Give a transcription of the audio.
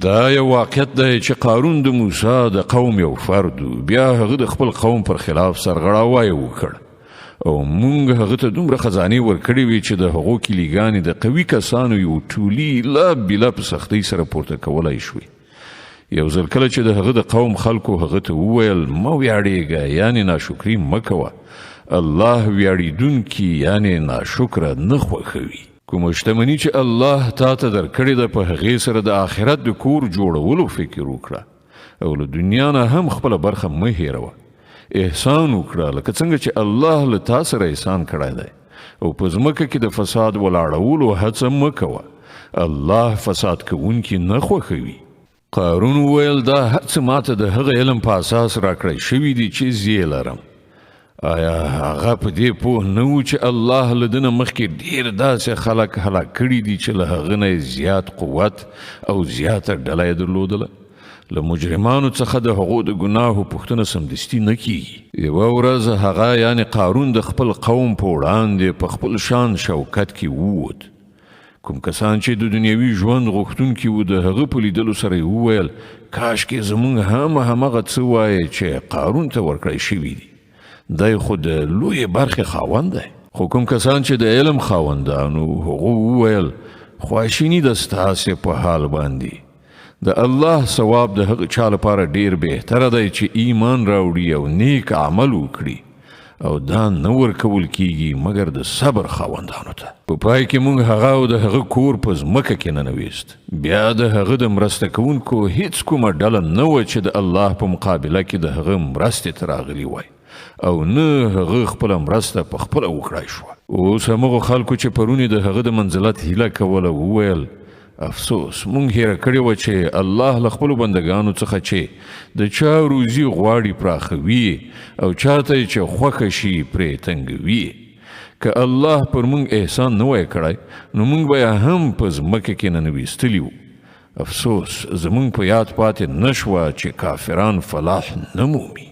دا یو واقعیت دی چې قارون د موسی د قوم یو فرد و. بیا هغه د خپل قوم پر خلاف سرغړاوی وکړ او مونږ هغه ته دومره خزانې ورکړې وې چې د هغو کلیګانې د قوي کسانو یو ټولي لا بلا په سختۍ سره پورته کولی شوې. یو ځل کله چې د هغه د قوم خلکو هغه ته وویل مه ویاړېږه، یعنې ناشکري مه کوه، الله ویاړېدونکي یعنې ناشکره نه خوښوي. کومه شتمني چې الله تا ته درکړې ده په هغې سره د آخرت د کور جوړولو فکر وکړه او له دنیا نه هم خپله برخه مه هېروه. احسان وکړه لکه څنګه چې الله له تا سره احسان کړی دی او په ځمکه کې د فساد ولاړولو هڅه مه کوه، الله فساد کوونکي نه خوښوي. قارون وویل دا هر څه ماته د هغه علم په اساس راکړی شوي دي چې زه یې لرم. آیا هغه په دې پوه نه و چې الله له ده نه مخکې ډېر داسې خلک هلاک کړي دي چې له هغه نه زیات قوت او زیاته ډله یې درلودله؟ له مجرمانو څخه د هغو د ګناهو پوښتنه سمدستي نه کیږي. یوه ورځ هغه یعنې قارون د خپل قوم په وړاندې په خپل شان شوکت کې ووت. کوم کسان چې د دنیوي ژوند غوښتونکي وو د هغه په لیدلو سره یې وویل کاشکې زموږ هم همغه څه وایې چې قارون ته ورکړی شوي دي، دی خو د لویې برخې خاوند دی. خو کوم کسان چې د علم خاوندانو هغو وویل خواشیني ده ستاسې په حال باندې، د الله ثواب د هغه چا لپاره ډیر بهتره دی چې ایمان راوړي او نیک عمل وکړي او دا نه ورکول کیږي مګر د صبر خاوندانو ته. په پای کې موږ هغه او د هغه کور په ځمکه کې ننویست. بیا د هغه د مرسته کوونکو هیڅ کومه ډله نه وه چې د الله په مقابله کې د هغه مرستې ته راغلي وای او نه هغه خپله مرسته په خپله وکړای شوه. اوس همغو خلکو چې پرون د هغه د منزلت هیله کوله وویل افسوس مونږ هیره کړې وه چې الله له خپلو بندګانو څخه چې د چا روزي غواړي پراخوي او چاته یې چې خوښه شي پرې تنګوي. که الله پر مونږ احسان نه وای کړی نو مونږ به یې هم په ځمکه کې ننویستلي وو. افسوس زمونږ په یاد پاتې نه شوه چې کافران فلاح نه مومي.